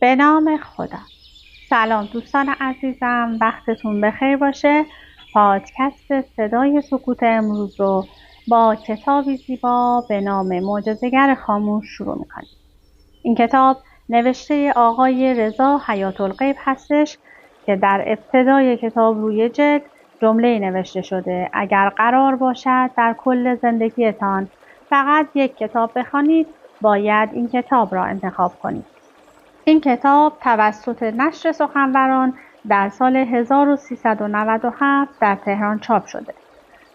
به نام خدا. سلام دوستان عزیزم، وقتتون بخیر باشه. پادکست صدای سکوت امروز رو با کتابی زیبا به نام معجزه‌گر خاموش شروع میکنیم. این کتاب نوشته آقای رضا حیات الغیب هستش که در ابتدای کتاب روی جلد جمله نوشته شده: اگر قرار باشد در کل زندگیتان فقط یک کتاب بخوانید، باید این کتاب را انتخاب کنید. این کتاب توسط نشر سخنوران در سال 1397 در تهران چاپ شده.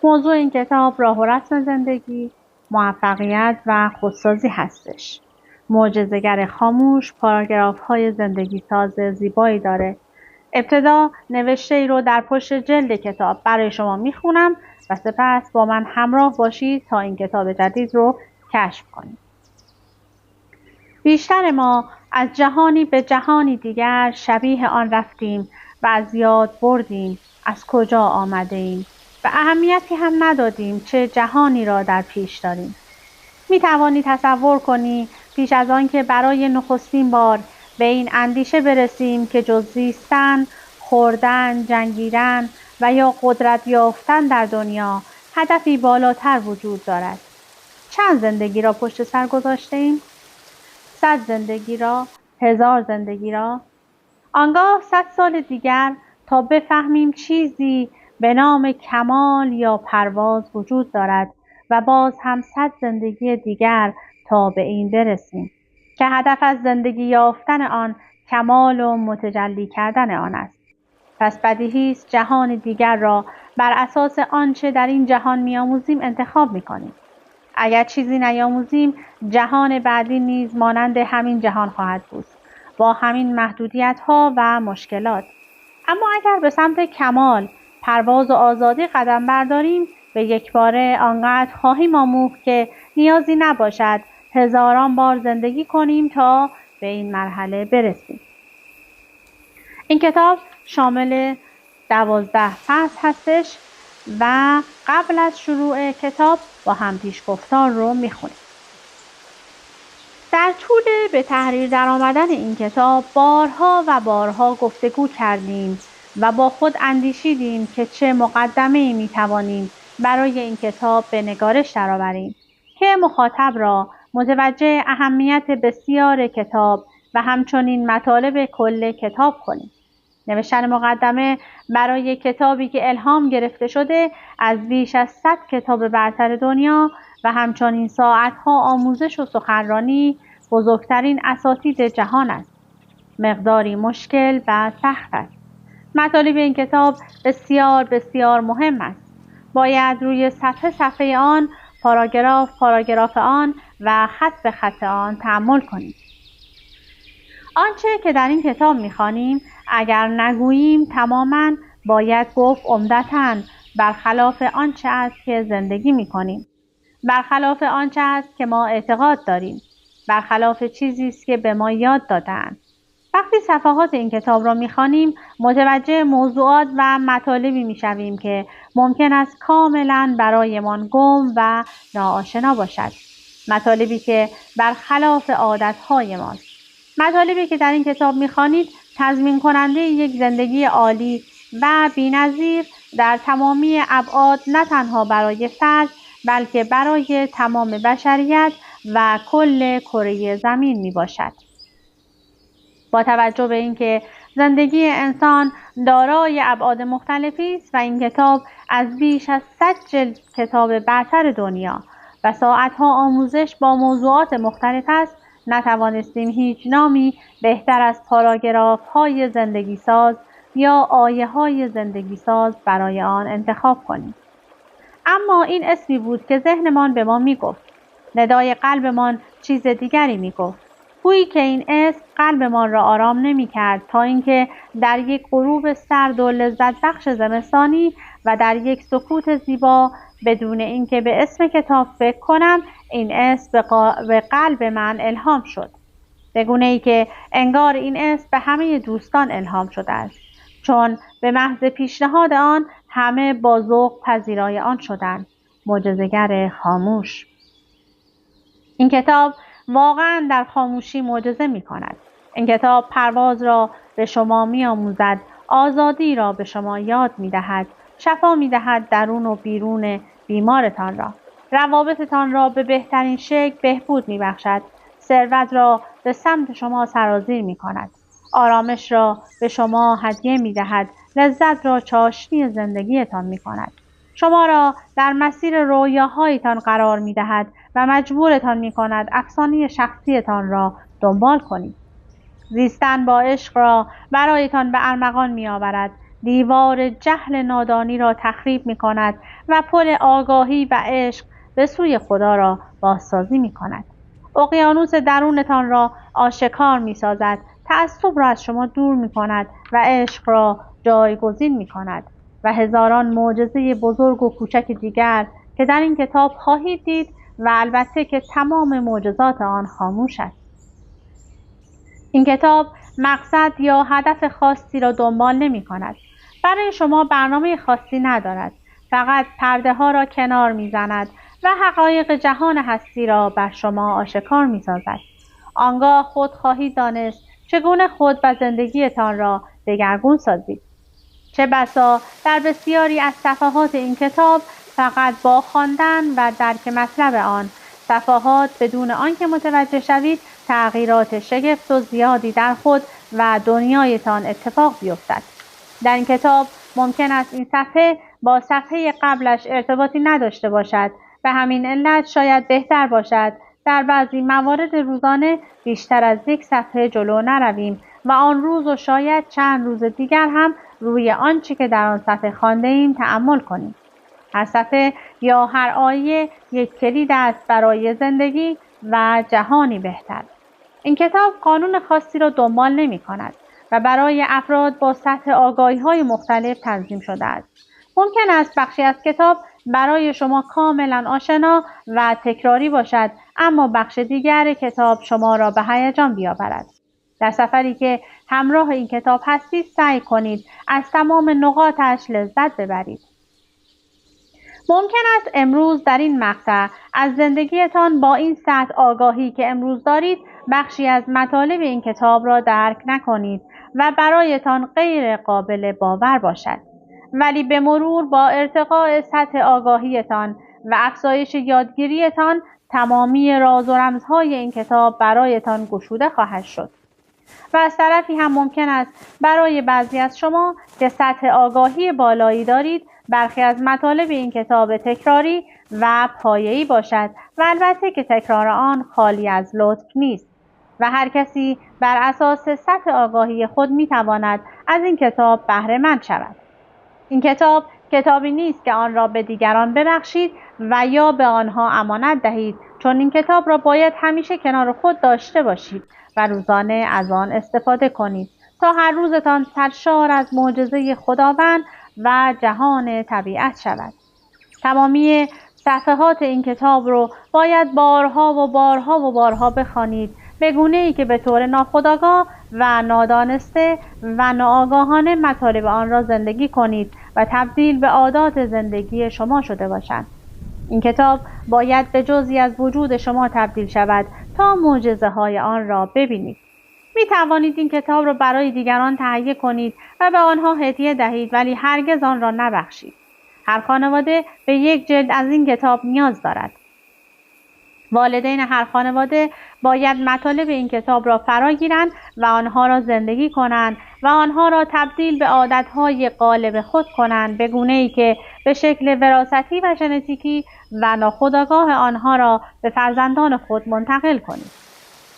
موضوع این کتاب راه و رسم زندگی، موفقیت و خودسازی هستش. معجزه‌گر خاموش پاراگراف‌های زندگی ساز زیبایی داره. ابتدا نوشته ای رو در پشت جلد کتاب برای شما میخونم و سپس با من همراه باشید تا این کتاب جدید رو کشف کنید. بیشتر ما از جهانی به جهانی دیگر شبیه آن رفتیم و از یاد بردیم از کجا آمده ایم و اهمیتی هم ندادیم چه جهانی را در پیش داریم. می توانی تصور کنی پیش از آن که برای نخستین بار به این اندیشه برسیم که جز زیستن، خوردن، جنگیدن و یا قدرت یافتن در دنیا هدفی بالاتر وجود دارد. چند زندگی را پشت سر گذاشته ایم؟ 100 زندگی را، 1000 زندگی را، آنگاه 100 سال دیگر تا بفهمیم چیزی به نام کمال یا پرواز وجود دارد و باز هم 100 زندگی دیگر تا به این برسیم که هدف از زندگی یافتن آن کمال و متجلی کردن آن است. پس بدیهی است جهان دیگر را بر اساس آنچه در این جهان می‌آموزیم انتخاب می‌کنیم. اگر چیزی نیاموزیم، جهان بعدی نیز مانند همین جهان خواهد بود، با همین محدودیت‌ها و مشکلات. اما اگر به سمت کمال، پرواز و آزادی قدم برداریم، به یکباره آنقدر خواهیم آموخت که نیازی نباشد هزاران بار زندگی کنیم تا به این مرحله برسیم. این کتاب شامل 12 فصل هستش و قبل از شروع کتاب با هم پیشگفتار رو میخونیم. در طول به تحریر در آمدن این کتاب بارها و بارها گفتگو کردیم و با خود اندیشیدیم که چه مقدمه‌ای میتوانیم برای این کتاب به نگارش درآوریم که مخاطب را متوجه اهمیت بسیار کتاب و همچنین مطالب کل کتاب کنیم. نوشتن مقدمه برای کتابی که الهام گرفته شده از بیش از 100 کتاب برتر دنیا و همچنین ساعتها آموزش و سخنرانی بزرگترین اساتید جهان است. مقداری مشکل و سخت است. مطالب این کتاب بسیار بسیار مهم است. باید روی صفحه آن، پاراگراف آن و خط به خط آن تأمل کنیم. آنچه که در این کتاب می‌خوانیم اگر نگوییم تماماً، باید گفت عمدتاً برخلاف آنچه است که زندگی می‌کنیم، برخلاف آنچه است که ما اعتقاد داریم، برخلاف چیزی است که به ما یاد دادند. وقتی صفحات این کتاب را می‌خوانیم متوجه موضوعات و مطالبی می‌شویم که ممکن است کاملاً برایمان گم و ناآشنا باشد. مطالبی که برخلاف عادت‌های ماست. مطالبی که در این کتاب می‌خوانید تضمین کننده یک زندگی عالی و بی‌نظیر در تمامی ابعاد نه تنها برای فرد بلکه برای تمام بشریت و کل کره زمین میباشد. با توجه به اینکه زندگی انسان دارای ابعاد مختلفی است و این کتاب از بیش از 100 جلد کتاب برتر دنیا و ساعتها آموزش با موضوعات مختلف است، نتوانستیم هیچ نامی بهتر از پاراگراف‌های زندگی ساز یا آیه‌های زندگی ساز برای آن انتخاب کنیم. اما این اسمی بود که ذهنمان به ما میگفت. ندای قلبمان چیز دیگری میگفت. گویی که این اسم قلبمان را آرام نمی‌کرد تا اینکه در یک غروب سرد و لذت بخش زمستانی و در یک سکوت زیبا بدون اینکه به اسم کتاب فکر کنم این اسم به قلب من الهام شد. به گونه‌ای که انگار این اسم به همه دوستان الهام شده است، چون به محض پیشنهاد آن همه با ذوق پذیرای آن شدند. معجزه‌گر خاموش. این کتاب واقعاً در خاموشی معجزه می‌کند. این کتاب پرواز را به شما می‌آموزد، آزادی را به شما یاد می‌دهد، شفا می‌دهد درون و بیرون بیمارتان را. روابطتان را به بهترین شکل بهبود می‌بخشد. ثروت را به سمت شما سرازیر می‌کند. آرامش را به شما هدیه می‌دهد. لذت را چاشنی زندگیتان می‌کند. شما را در مسیر رویاهایتان قرار می‌دهد و مجبورتان می‌کند افسانه شخصیتان را دنبال کنید. زیستن با عشق را برایتان به ارمغان می‌آورد. دیوار جهل نادانی را تخریب می‌کند و پل آگاهی و عشق به سوی خدا را بازسازی می‌کند. اقیانوس درونتان را آشکار می‌سازد، تعصب را از شما دور می‌کند و عشق را جایگزین می‌کند و هزاران معجزه بزرگ و کوچک دیگر که در این کتاب خواهید دید و البته که تمام معجزات آن خاموش است. این کتاب مقصد یا هدف خاصی را دنبال نمی‌کند. برای شما برنامه خاصی ندارد. فقط پرده ها را کنار می‌زند و حقایق جهان هستی را بر شما آشکار می‌سازد. آنگاه خود خواهید دانست چگونه خود و زندگیتان را دگرگون سازید. چه بسا در بسیاری از صفحات این کتاب فقط با خواندن و درک مطلب آن صفحات بدون آنکه متوجه شوید تغییرات شگفت و زیادی در خود و دنیایتان اتفاق بیفتد. در این کتاب ممکن است این صفحه با صفحه قبلش ارتباطی نداشته باشد. به همین علت شاید بهتر باشد در بعضی موارد روزانه بیشتر از یک صفحه جلو نرویم و آن روز و شاید چند روز دیگر هم روی آنچه که در آن صفحه خوانده ایم تأمل کنیم. هر صفحه یا هر آیه یک کلید است برای زندگی و جهانی بهتر. این کتاب قانون خاصی را دنبال نمی کند و برای افراد با سطح آگاهی‌های مختلف تنظیم شده است. ممکن است بخشی از کتاب برای شما کاملا آشنا و تکراری باشد، اما بخش دیگر کتاب شما را به هیجان بیاورد. در سفری که همراه این کتاب هستید سعی کنید از تمام نقاطش لذت ببرید. ممکن است امروز در این مقطع از زندگیتان با این سطح آگاهی که امروز دارید بخشی از مطالب این کتاب را درک نکنید و برایتان غیر قابل باور باشد. ولی به مرور با ارتقاء سطح آگاهیتان و افزایش یادگیریتان تمامی راز و رمزهای این کتاب برایتان گشوده خواهد شد. و از طرفی هم ممکن است برای بعضی از شما که سطح آگاهی بالایی دارید برخی از مطالب این کتاب تکراری و پایه‌ای باشد و البته که تکرار آن خالی از لطف نیست و هر کسی بر اساس سطح آگاهی خود میتواند از این کتاب بهره مند شود. این کتاب کتابی نیست که آن را به دیگران ببخشید و یا به آنها امانت دهید، چون این کتاب را باید همیشه کنار خود داشته باشید و روزانه از آن استفاده کنید تا هر روزتان سرشار از معجزه خداوند و جهان طبیعت شود. تمامی صفحات این کتاب رو باید بارها و بارها و بارها بخوانید به گونه‌ای که به طور ناخودآگاه و نادانسته و ناآگاهانه مطالب آن را زندگی کنید و تبدیل به عادات زندگی شما شده باشند. این کتاب باید به جزئی از وجود شما تبدیل شود تا معجزه‌های آن را ببینید. می توانید این کتاب را برای دیگران تهیه کنید و به آنها هدیه دهید، ولی هرگز آن را نبخشید. هر خانواده به یک جلد از این کتاب نیاز دارد. والدین هر خانواده باید مطالب این کتاب را فرا گیرند و آنها را زندگی کنند و آنها را تبدیل به عادتهای غالب خود کنند به گونه‌ای که به شکل وراثتی و ژنتیکی و ناخودآگاه آنها را به فرزندان خود منتقل کنید.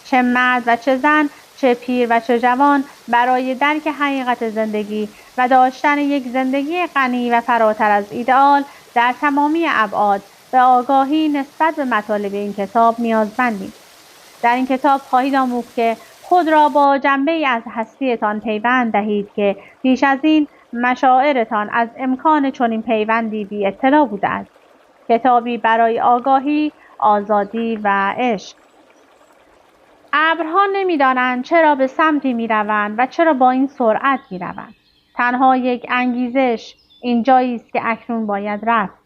چه مرد و چه زن، چه پیر و چه جوان برای درک حقیقت زندگی و داشتن یک زندگی غنی و فراتر از ایدئال در تمامی ابعاد به آگاهی نسبت به مطالب این کتاب نیازمندید. در این کتاب خواهید آموخت که خود را با جنبه‌ای از هستیتان پیوند دهید که پیش از این مشاعرتان از امکان چنین پیوندی بی اطلاع بوده است. کتابی برای آگاهی، آزادی و عشق. ابرها نمی‌دانند چرا به سمتی می‌روند و چرا با این سرعت می‌روند. تنها یک انگیزش اینجایی است که اکنون باید رفت.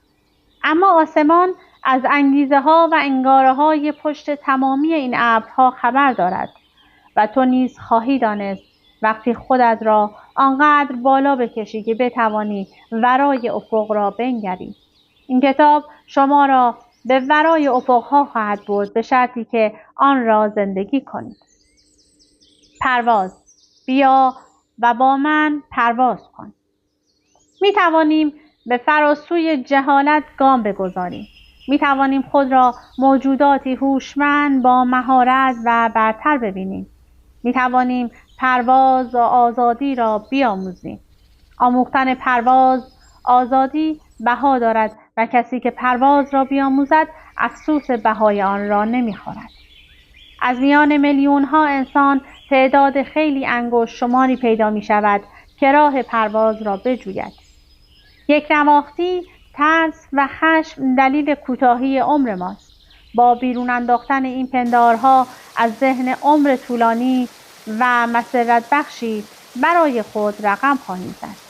اما آسمان از انگیزه‌ها و انگاره‌های پشت تمامی این ابرها خبر دارد. و تو نیز خواهی دانست وقتی خودت را آنقدر بالا بکشی که بتوانی ورای افق را بنگری. این کتاب شما را به ورای افقها خواهد برد به شرطی که آن را زندگی کنید. پرواز. بیا و با من پرواز کن. می توانیم به فراسوی جهالت گام بگذاریم. می توانیم خود را موجوداتی هوشمند با مهارت و برتر ببینیم. می توانیم پرواز و آزادی را بیاموزیم. آموختن پرواز آزادی بها دارد و کسی که پرواز را بیاموزد افسوس بهای آن را نمیخورد. از میان میلیون ها انسان تعداد خیلی انگشت شماری پیدا می شود که راه پرواز را بجوید. یک نواختی، ترس و خشم دلیل کوتاهی عمر ماست. با بیرون انداختن این پندارها از ذهن عمر طولانی و مسرت بخشی برای خود رقم خواهیم زد.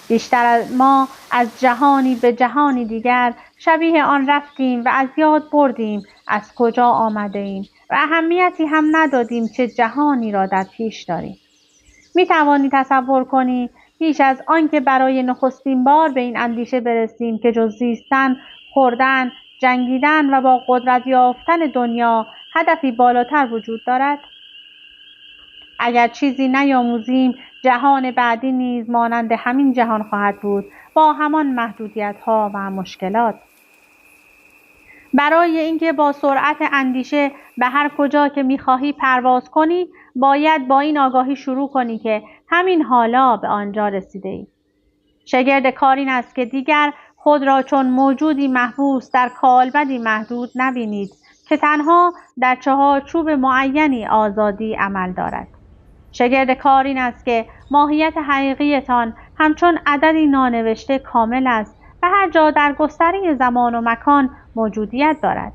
بیشتر از ما از جهانی به جهانی دیگر شبیه آن رفتیم و از یاد بردیم از کجا آمده ایم و اهمیتی هم ندادیم چه جهانی را در پیش داریم. می توانی تصور کنی پیش از آنکه برای نخستین بار به این اندیشه برسیم که جز زیستن، خوردن، جنگیدن و با قدرت یافتن دنیا هدفی بالاتر وجود دارد؟ اگر چیزی نیاموزیم جهان بعدی نیز مانند همین جهان خواهد بود با همان محدودیت‌ها و مشکلات. برای اینکه با سرعت اندیشه به هر کجا که می‌خواهی پرواز کنی باید با این آگاهی شروع کنی که همین حالا به آنجا رسیده‌ای. شگرد کار این است که دیگر خود را چون موجودی محبوس در کالبدی محدود نبینید که تنها در چهارچوب معینی آزادی عمل دارد. شگرد کار این است که ماهیت حقیقیتان همچون عددی نانوشته کامل است و هر جا در گستره زمان و مکان موجودیت دارد.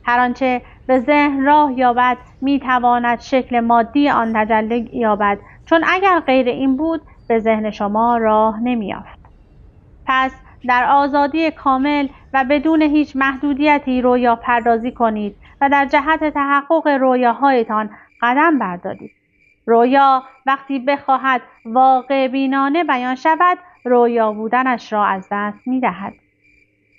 هر آنچه به ذهن راه یابد میتواند شکل مادی آن تجلی یابد، چون اگر غیر این بود به ذهن شما راه نمیافت. پس در آزادی کامل و بدون هیچ محدودیتی رویا پردازی کنید و در جهت تحقق رویاهایتان قدم بردارید. رویا وقتی بخواهد واقع بینانه بیان شود رویا بودنش را از دست می‌دهد.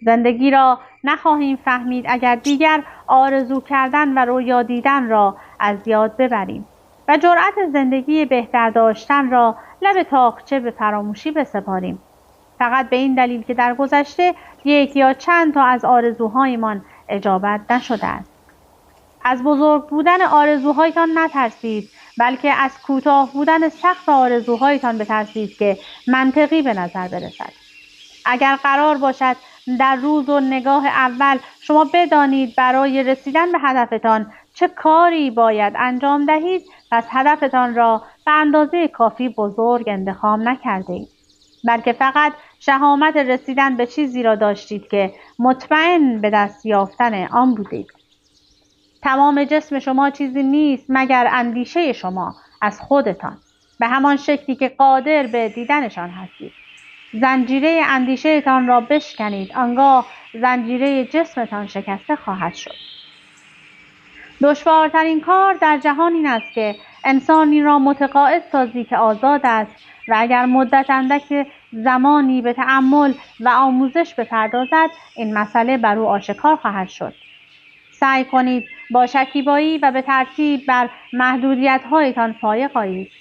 زندگی را نخواهیم فهمید اگر دیگر آرزو کردن و رویا دیدن را از یاد ببریم و جرأت زندگی بهتر داشتن را لب طاقچه به فراموشی بسپاریم. فقط به این دلیل که در گذشته یک یا چند تا از آرزوهایمان اجابت نشده است. از بزرگ بودن آرزوهایتان نترسید، بلکه از کوتاه بودن سقف آرزوهایتان بترسید که منطقی به نظر برسد. اگر قرار باشد در روز و نگاه اول شما بدانید برای رسیدن به هدفتان چه کاری باید انجام دهید، پس هدفتان را به اندازه کافی بزرگ انتخاب نکردید، بلکه فقط شهامت رسیدن به چیزی را داشتید که مطمئن به دست یافتن آن بودید. تمام جسم شما چیزی نیست مگر اندیشه شما از خودتان، به همان شکلی که قادر به دیدنشان هستید. زنجیره اندیشهتان را بشکنید، آنگاه زنجیره جسمتان شکسته خواهد شد. دشوارترین کار در جهان این است که انسانی را متقاعد سازی که آزاد است و اگر مدت اندک زمانی به تأمل و آموزش بپردازد این مسئله بر او آشکار خواهد شد. سعی کنید با شکیبایی و به ترتیب بر محدودیت‌هایتان فائق آیید.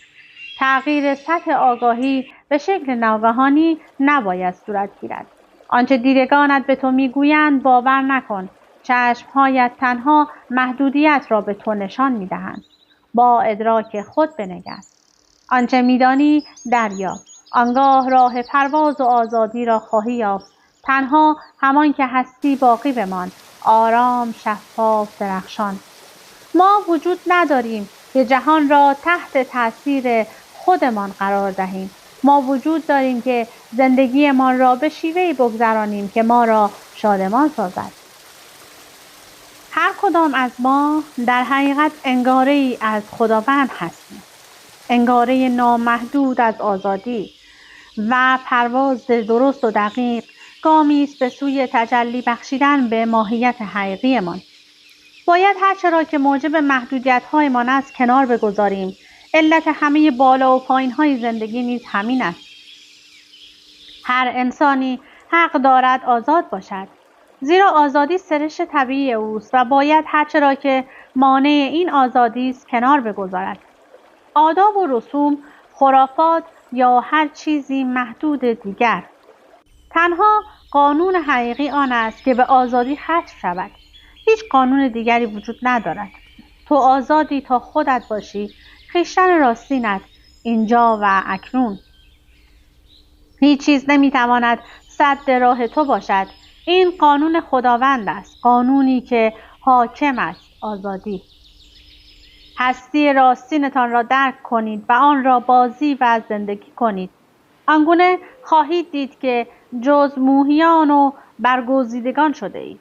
تغییر سطح آگاهی به شکل ناگهانی نباید صورت گیرد. آنچه دیدگانت به تو میگویند باور نکن. چشمهایت تنها محدودیت را به تو نشان میدهند. با ادراک خود بنگر. آنچه میدانی دریاب. آنگاه راه پرواز و آزادی را خواهی یافت. تنها همان که هستی باقی بمان. آرام، شفاف، درخشان. ما وجود نداریم که جهان را تحت تاثیر خودمان قرار دهیم. ما وجود داریم که زندگیمان را به شیوهی بگذرانیم که ما را شادمان سازد. هر کدام از ما در حقیقت انگاره‌ای از خداوند هستیم. انگاره نامحدود از آزادی و پرواز درست و دقیق گامی است به سوی تجلی بخشیدن به ماهیت حقیقیمان. باید هر چه را که موجب محدودیت‌هایمان است کنار بگذاریم. علت همه بالا و پایین‌های زندگی نیز همین است. هر انسانی حق دارد آزاد باشد، زیرا آزادی سرشت طبیعی اوست و باید هر چه را که مانع این آزادی است کنار بگذارد. آداب و رسوم، خرافات یا هر چیزی محدود دیگر. تنها قانون حقیقی آن است که به آزادی ختم شود. هیچ قانون دیگری وجود ندارد. تو آزادی تا خودت باشی، خویشتن راستینت، اینجا و اکنون. هیچ چیز نمیتواند سد راه تو باشد. این قانون خداوند است، قانونی که حاکم است، آزادی. هستی راستینتان را درک کنید و آن را بازی و زندگی کنید. آنگونه خواهید دید که جز موهیان و برگزیدگان شده اید.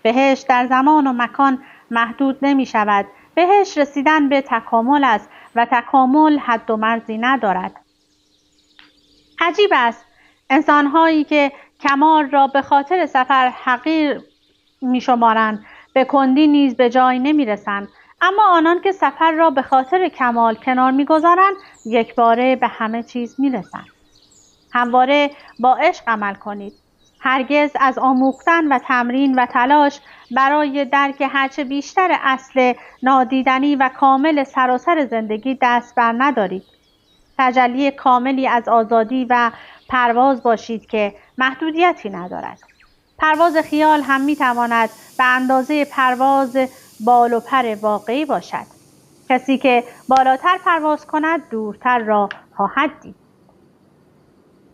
بهشت در زمان و مکان محدود نمی شود. بهشت رسیدن به تکامل است و تکامل حد و مرزی ندارد. عجیب است، انسان‌هایی که کمال را به خاطر سفر حقیر می‌شمارند، به کندی نیز به جای نمی‌رسند، اما آنان که سفر را به خاطر کمال کنار می‌گذارند، یکباره به همه چیز می‌رسند. همواره با عشق عمل کنید. هرگز از آموختن و تمرین و تلاش برای درک هرچه بیشتر اصل نادیدنی و کامل سراسر زندگی دست بر ندارید. تجلی کاملی از آزادی و پرواز باشید که محدودیتی ندارد. پرواز خیال هم میتواند به اندازه پرواز بال و پر واقعی باشد. کسی که بالاتر پرواز کند دورتر را خواهد دید.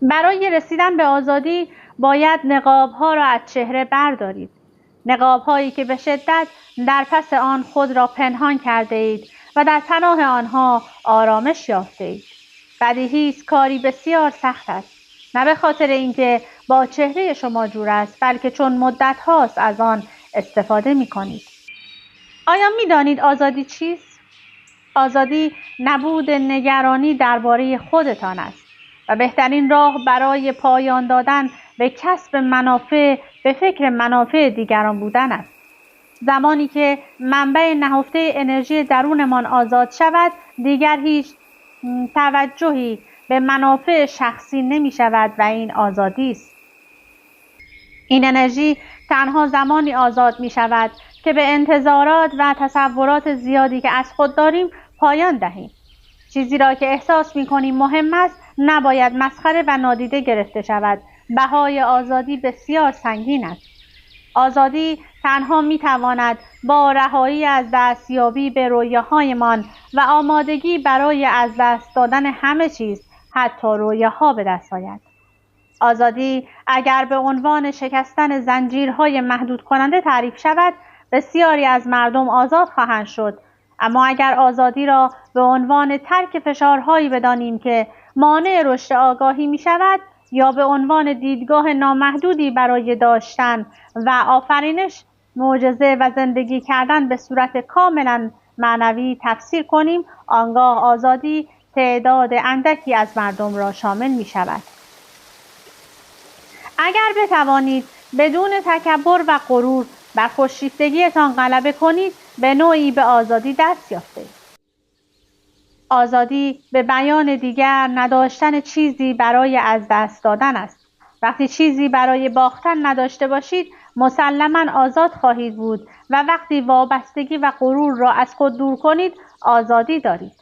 برای رسیدن به آزادی باید نقاب‌ها را از چهره بردارید. نقاب‌هایی که به شدت در پس آن خود را پنهان کرده اید و در پناه آنها آرامش یافته اید. بدیهی است کاری بسیار سخت است، نه به خاطر اینکه با چهره شما جور است، بلکه چون مدت هاست از آن استفاده می کنید. آیا می دانید آزادی چیست؟ آزادی نبود نگرانی درباره خودتان است و بهترین راه برای پایان دادن به کسب منافع به فکر منافع دیگران بودن است. زمانی که منبع نهفته انرژی درونمان آزاد شود، دیگر هیچ توجهی به منافع شخصی نمی شود و این آزادی است. این انرژی تنها زمانی آزاد می شود که به انتظارات و تصورات زیادی که از خود داریم پایان دهیم. چیزی را که احساس می کنیم مهم است نباید مسخره و نادیده گرفته شود. بهای آزادی بسیار سنگین است. آزادی تنها می تواند با رهایی از دستیابی به رویاهایمان و آمادگی برای از دست دادن همه چیز، حتی رویاها، به دست آید. آزادی اگر به عنوان شکستن زنجیرهای محدود کننده تعریف شود، بسیاری از مردم آزاد خواهند شد. اما اگر آزادی را به عنوان ترک فشارهایی بدانیم که مانع رشد آگاهی می شود، یا به عنوان دیدگاه نامحدودی برای داشتن و آفرینش، معجزه و زندگی کردن به صورت کاملا معنوی تفسیر کنیم، آنگاه آزادی تعداد اندکی از مردم را شامل می شود. اگر بتوانید بدون تکبر و غرور بر خودشیفتگیتان غلبه کنید، به نوعی به آزادی دست یافتید. آزادی به بیان دیگر نداشتن چیزی برای از دست دادن است. وقتی چیزی برای باختن نداشته باشید، مسلماً آزاد خواهید بود و وقتی وابستگی و غرور را از خود دور کنید، آزادی دارید.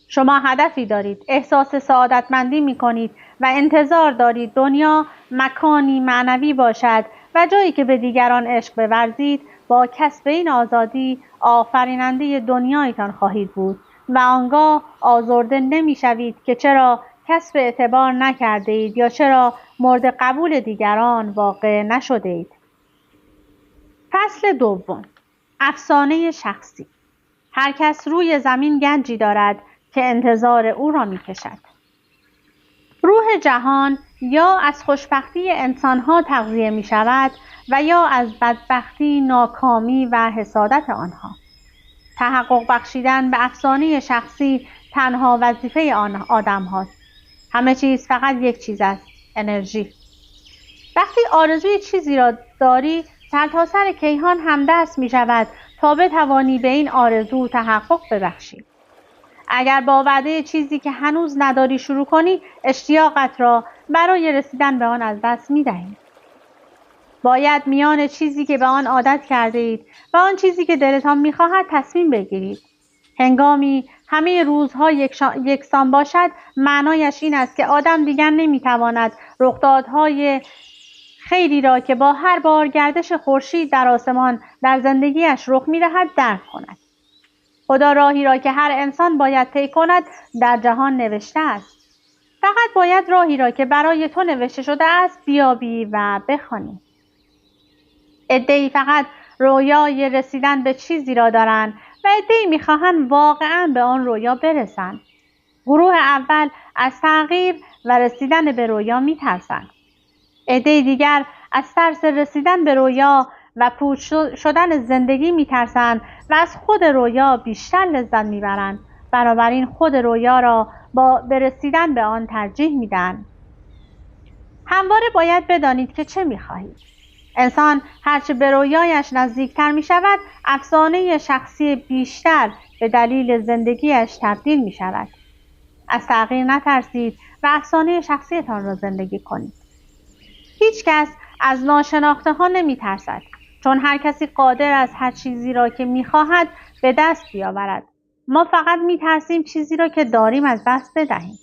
شما هدفی دارید، احساس سعادتمندی می کنید و انتظار دارید دنیا مکانی معنوی باشد و جایی که به دیگران عشق بورزید. با کسب این آزادی آفریننده دنیایتان خواهید بود و آنگاه آزرده نمی شوید که چرا کسب اعتبار نکرده اید یا چرا مورد قبول دیگران واقع نشده اید. فصل دوم، افسانه شخصی. هر کس روی زمین گنجی دارد که انتظار او را می کشد. روح جهان یا از خوشبختی انسانها تغذیه می شود و یا از بدبختی، ناکامی و حسادت آنها. تحقق بخشیدن به افسانه شخصی تنها وظیفه آن آدم هاست. همه چیز فقط یک چیز است، انرژی. وقتی آرزوی چیزی را داری، سرتاسر کیهان همدست می شود تا بتوانی به این آرزو تحقق ببخشی. اگر با وعده چیزی که هنوز نداری شروع کنی، اشتیاقت را برای رسیدن به آن از دست می دهی. باید میان چیزی که به آن عادت کرده اید و آن چیزی که دلتان می خواهد تصمیم بگیرید. هنگامی همه روزها یکسان باشد، معنایش این است که آدم دیگر نمی تواند رخدادهای خیری را که با هر بار گردش خورشید در آسمان در زندگیش رخ می دهد درک کند. خدا راهی را که هر انسان باید طی کند در جهان نوشته است. فقط باید راهی را که برای تو نوشته شده است بیابی و بخوانی. عده‌ای فقط رویای رسیدن به چیزی را دارند و عده‌ای می‌خواهند واقعاً به آن رویا برسند. گروه اول از تغییر و رسیدن به رویا می‌ترسند. عده دیگر از ترس رسیدن به رویا و پوچ شدن زندگی می‌ترسند و از خود رویا بیشتر لذت می‌برند. بنابراین خود رویا را به رسیدن به آن ترجیح میدن. همواره باید بدانید که چه می‌خواهید. انسان هرچه به رویایش نزدیکتر می‌شود، افسانه شخصی بیشتر به دلیل زندگیش تبدیل می‌شود. از تغییر نترسید و افسانه شخصیتان را زندگی کنید. هیچ کس از ناشناخته ها نمی ترسد، چون هر کسی قادر است هر چیزی را که می خواهد به دست بیاورد. ما فقط می ترسیم چیزی را که داریم از دست بدهیم،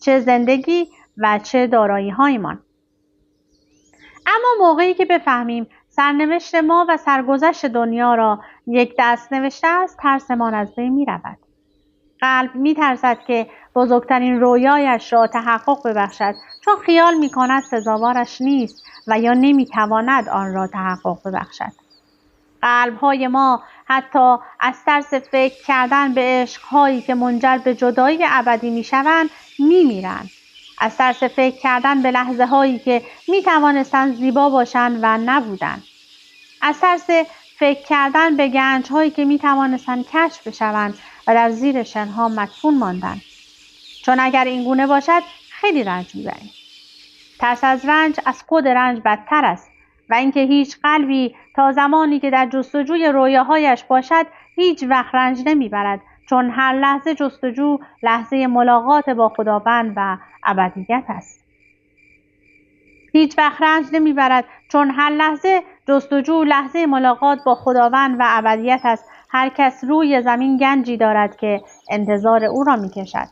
چه زندگی و چه دارایی هایمان. اما موقعی که بفهمیم سرنوشت ما و سرگذشت دنیا را یک دست نوشته است، ترسمان از بین می رود. قلب می ترسد که بزرگترین رویایش را تحقق ببخشد، چون خیال می کند سزاوارش نیست و یا نمی تواند آن را تحقق ببخشد. قلب‌های ما حتی از ترس فکر کردن به عشق‌هایی که منجر به جدایی ابدی می شوند می میرند. از ترس فکر کردن به لحظه‌هایی که می توانستند زیبا باشند و نبودند. از ترس فکر کردن به گنج‌هایی که می توانستند کشف بشوند و در زیر شنها مدفون ماندند. چون اگر این گونه باشد خیلی رنج میبریم. ترس از رنج از خود رنج بدتر است و اینکه هیچ قلبی تا زمانی که در جستجوی رویاهایش باشد هیچ وقت رنج نمیبرد، چون هر لحظه جستجو لحظه ملاقات با خداوند و ابدیت است. هیچ وقت رنج نمیبرد، چون هر لحظه جستجو لحظه ملاقات با خداوند و ابدیت است. هر کس روی زمین گنجی دارد که انتظار او را میکشد.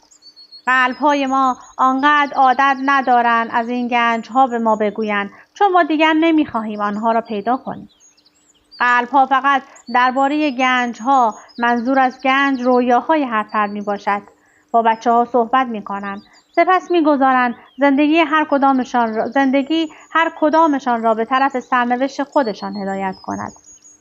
قلب‌های ما آنقدر عادت ندارند از این گنج‌ها به ما بگویند، چون ما دیگر نمی‌خواهیم آنها را پیدا کنیم. قلب‌ها فقط درباره گنج‌ها، منظور از گنج رویاهای هر فرد میباشد. با بچه‌ها صحبت می‌کنند، سپس می‌گذارند زندگی هر کدامشان را به طرف سرنوشت خودشان هدایت کند.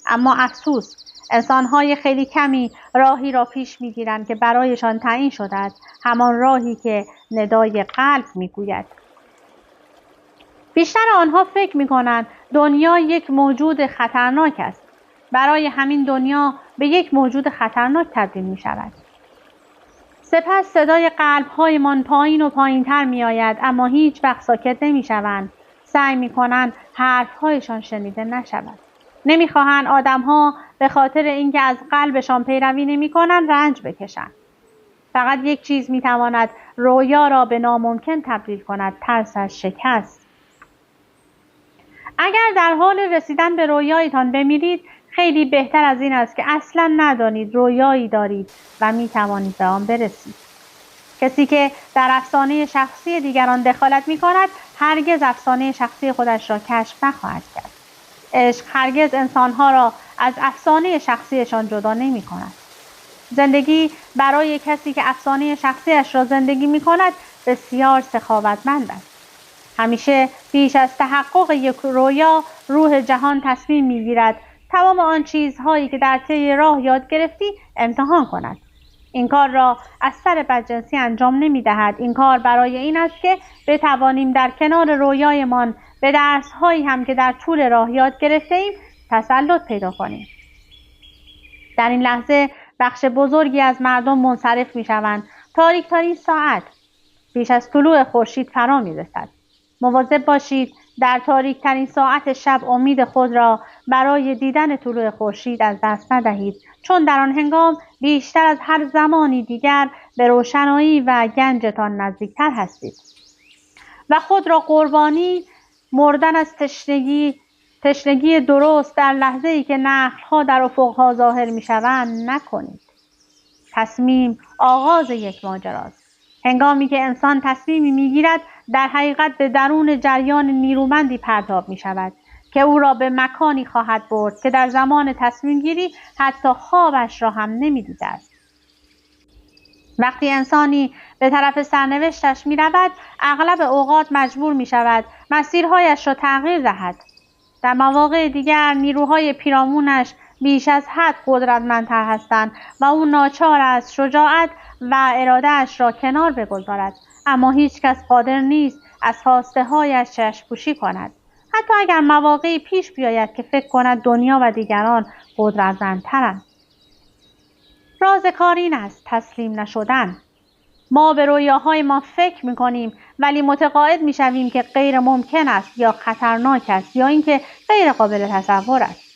اما افسوس، انسان‌های خیلی کمی راهی را پیش می‌گیرند که برایشان تعیین شده است، همان راهی که ندای قلب می‌گوید. بیشتر آنها فکر می‌کنند دنیا یک موجود خطرناک است. برای همین دنیا به یک موجود خطرناک تبدیل می‌شود. سپس صدای قلب‌هایمان پایین و پایین‌تر می‌آید، اما هیچ وقت ساکت نمی‌شوند. سعی می‌کنند حرف‌هایشان شنیده نشود. نمی‌خواهند آدم‌ها به خاطر اینکه از قلبشان پیروی نمی‌کنند رنج بکشند. فقط یک چیز می‌تواند رویا را به ناممکن تبدیل کند: ترس از شکست. اگر در حال رسیدن به رویایتان بمیرید، خیلی بهتر از این است که اصلاً ندانید رویایی دارید و می‌توانید به آن برسید. کسی که در افسانه شخصی دیگران دخالت می‌کند، هرگز افسانه شخصی خودش را کشف نخواهد کرد. عشق هرگز انسانها را از افسانه شخصیشان جدا نمی کند. زندگی برای کسی که افسانه شخصیش را زندگی می کند بسیار سخاوتمند است. همیشه پیش از تحقق یک رویا روح جهان تصمیم می گیرد تمام آن چیزهایی که در طی راه یاد گرفتی امتحان کند. این کار را از سر بدجنسی انجام نمی دهد. این کار برای این است که بتوانیم در کنار رویایمان به درس‌هایی هم که در طول راه یاد گرفته‌ایم تسلط پیدا کنیم. در این لحظه بخش بزرگی از مردم منصرف می‌شوند. تاریک‌ترین ساعت پیش از طلوع خورشید فرا می‌رسد. مواظب باشید در تاریک ترین ساعت شب امید خود را برای دیدن طلوع خورشید از دست ندهید، چون در آن هنگام بیشتر از هر زمانی دیگر به روشنایی و گنجتان نزدیکتر هستید. و خود را قربانی مردن از تشنگی درست در لحظه ای که نخل‌ها در افق‌ها ظاهر می‌شوند نکنید. تصمیم آغاز یک ماجراست. هنگامی که انسان تصمیمی می‌گیرد، در حقیقت به درون جریان نیرومندی پرتاب می‌شود که او را به مکانی خواهد برد که در زمان تصمیم گیری حتی خوابش را هم نمی‌دیده است. وقتی انسانی به طرف سرنوشتش می‌رود، اغلب اوقات مجبور می‌شود مسیرهایش را تغییر دهد. در مواقع دیگر نیروهای پیرامونش بیش از حد قدرتمندتر هستند و او ناچار است شجاعت و اراده‌اش را کنار بگذارد، اما هیچ کس قادر نیست از خواسته هایش چشم‌پوشی کند، حتی اگر مواقعی پیش بیاید که فکر کند دنیا و دیگران قدرتمندترند. راز کار این است تسلیم نشدن. ما به رویاهای ما فکر می‌کنیم ولی متقاعد می‌شویم که غیر ممکن است یا خطرناک است یا اینکه غیر قابل تصور است.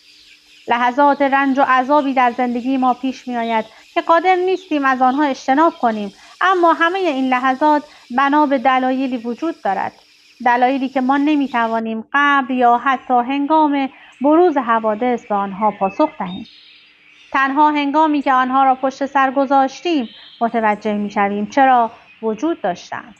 لحظات رنج و عذابی در زندگی ما پیش می‌آید که قادر نیستیم از آنها اجتناب کنیم، اما همه این لحظات بنا به دلایلی وجود دارد، دلایلی که ما نمی‌توانیم قبل یا حتی هنگام بروز حوادث به آنها پاسخ دهیم. تنها هنگامی که آنها را پشت سر گذاشتیم متوجه می‌شویم چرا وجود داشتند.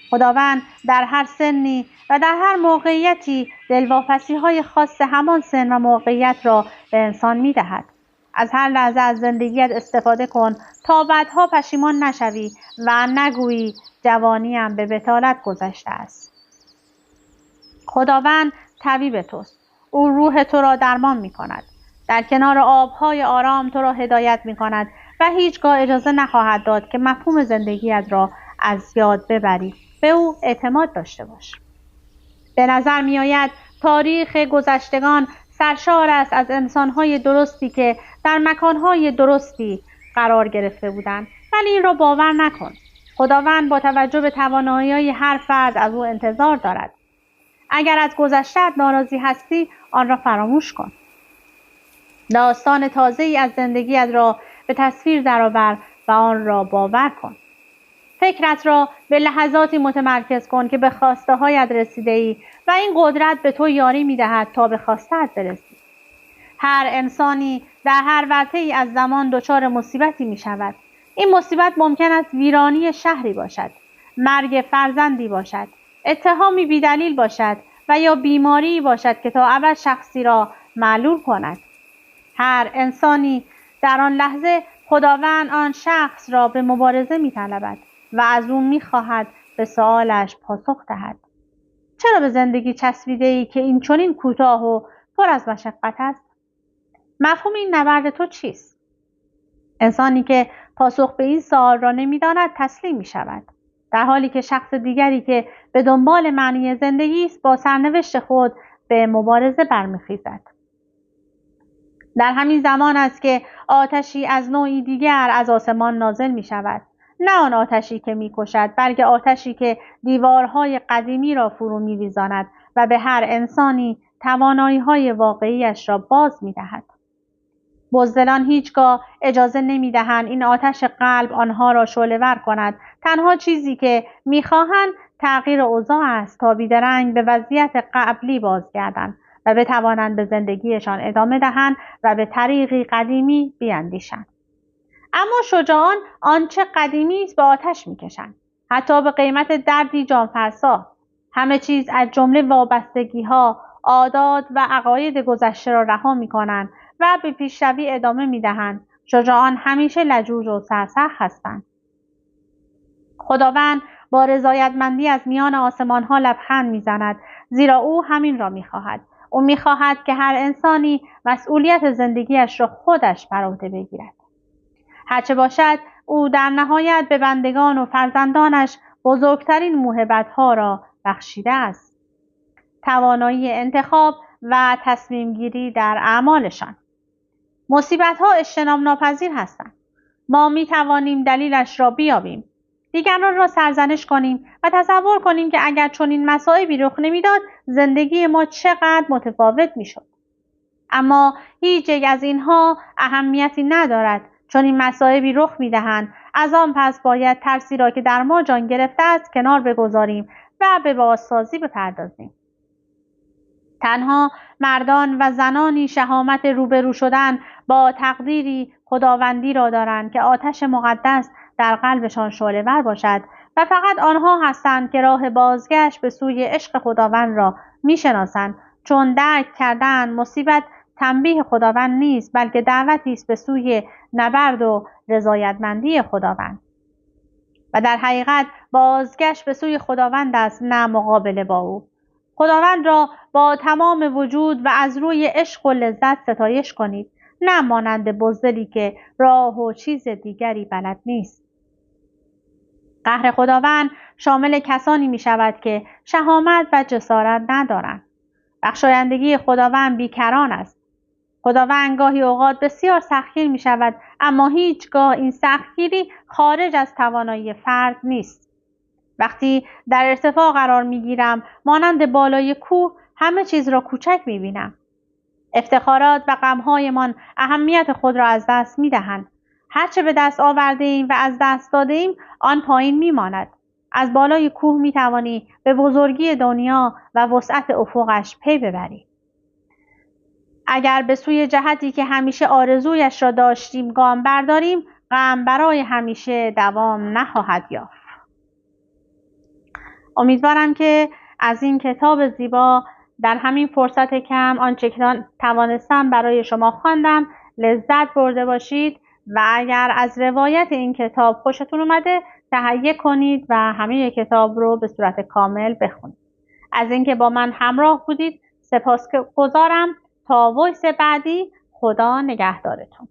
خداوند در هر سنی و در هر موقعیتی دلواپسی‌های خاص همان سن و موقعیت را به انسان می‌دهد. از هر لحظه از زندگیت استفاده کن تا بعدها پشیمان نشوی و نگویی جوانیم به بطالت گذشته است. خداوند طبیب توست. او روح تو را درمان می‌کند. در کنار آب‌های آرام تو را هدایت می‌کند و هیچگاه اجازه نخواهد داد که مفهوم زندگیت را از یاد ببری. به او اعتماد داشته باش. به نظر می‌آید تاریخ گذشتگان سرشار است از انسان‌های درستی که در مکان‌های درستی قرار گرفته بودند، ولی این را باور نکن. خداوند با توجه به توانایی‌های هر فرد از او انتظار دارد. اگر از گذشته‌ات ناراضی هستی، آن را فراموش کن. داستان تازه‌ای از زندگیت را به تصویر درآور و آن را باور کن. فکرت را به لحظاتی متمرکز کن که به خواسته هایت رسیده ای و این قدرت به تو یاری می دهد تا به خواسته‌ات برسی. هر انسانی در هر ورطه‌ای از زمان دچار مصیبتی می شود. این مصیبت ممکن است ویرانی شهری باشد، مرگ فرزندی باشد، اتهامی بی‌دلیل باشد و یا بیماری باشد که تا ابد شخصی را معلول کند. هر انسانی در آن لحظه خداوند آن شخص را به مبارزه می طلبد و از او می خواهد به سؤالش پاسخ دهد. چرا به زندگی چسبیده ای که این چنین کوتاه و پر از مشقت است؟ مفهوم این نبرد تو چیست؟ انسانی که پاسخ به این سؤال را نمی داند تسلیم می شود، در حالی که شخص دیگری که به دنبال معنی زندگی است با سرنوشت خود به مبارزه برمیخیزد. در همین زمان است که آتشی از نوعی دیگر از آسمان نازل می شود. نه آن آتشی که می کشد، بلکه آتشی که دیوارهای قدیمی را فرو می ریزاند و به هر انسانی توانایی‌های واقعیش را باز می دهد. بزدلان هیچگاه اجازه نمی دهند این آتش قلب آنها را شعله‌ور کند. تنها چیزی که می خواهند تغییر اوضاع است تا بیدرنگ به وضعیت قبلی بازگردند و بتوانند به زندگیشان ادامه دهند و به طریقی قدیمی بیاندیشند. اما شجاعان آنچه قدیمی است به آتش میکشند، حتی به قیمت دردی جانفرسا. همه چیز از جمله وابستگی‌ها، عادات و عقاید گذشته را رها میکنند و به پیشروی ادامه میدهند. شجاعان همیشه لجوج و سرسخت هستند. خداوند با رضایتمندی از میان آسمان‌ها لبخند میزند، زیرا او همین را میخواهد. او میخواهد که هر انسانی مسئولیت زندگیش را خودش بر عهده بگیرد. هرچه باشد او در نهایت به بندگان و فرزندانش بزرگترین موهبت‌ها را بخشیده است. توانایی انتخاب و تصمیم گیری در اعمالشان. مصیبت‌ها اجتناب ناپذیر هستند. ما می‌توانیم دلیلش را بیابیم. دیگران را سرزنش کنیم و تصور کنیم که اگر چنین مصائبی رخ نمیداد زندگی ما چقدر متفاوت میشد. اما هیچ یک از اینها اهمیتی ندارد، چون این مصائبی رخ میدهند. از آن پس باید ترسی را که در ما جان گرفته است کنار بگذاریم و به بازسازی بپردازیم. تنها مردان و زنانی شهامت روبرو شدن با تقدیری خداوندی را دارند که آتش مقدس در قلبشان شعله‌ور باشد و فقط آنها هستند که راه بازگشت به سوی عشق خداوند را میشناسند، چون درک کردن مصیبت تنبیه خداوند نیست، بلکه دعوتی است به سوی نبرد و رضایتمندی خداوند. و در حقیقت بازگشت به سوی خداوند است، نه مقابله با او. خداوند را با تمام وجود و از روی عشق و لذت ستایش کنید، نه مانند بزدلی که راه و چیز دیگری بلد نیست. قهر خداوند شامل کسانی می شود که شهامت و جسارت ندارند. بخشایندگی خداوند بیکران است. خداوند گاهی اوقات بسیار سختگیر می شود، اما هیچگاه این سختگیری خارج از توانایی فرد نیست. وقتی در ارتفاع قرار می گیرم، مانند بالای کوه همه چیز را کوچک می بینم. افتخارات و غمهایمان اهمیت خود را از دست می دهند. هرچه به دست آورده ایم و از دست داده ایم آن پایین می ماند. از بالای کوه می توانی به بزرگی دنیا و وسعت افقش پی ببری. اگر به سوی جهتی که همیشه آرزویش را داشتیم گام برداریم، غم برای همیشه دوام نخواهد یافت. امیدوارم که از این کتاب زیبا در همین فرصت کم آنچه که توانستم برای شما خواندم لذت برده باشید و اگر از روایت این کتاب خوشتون اومده تهیه کنید و همه کتاب رو به صورت کامل بخونید. از اینکه با من همراه بودید سپاسگزارم. تا وایس بعدی، خدا نگهدارتون.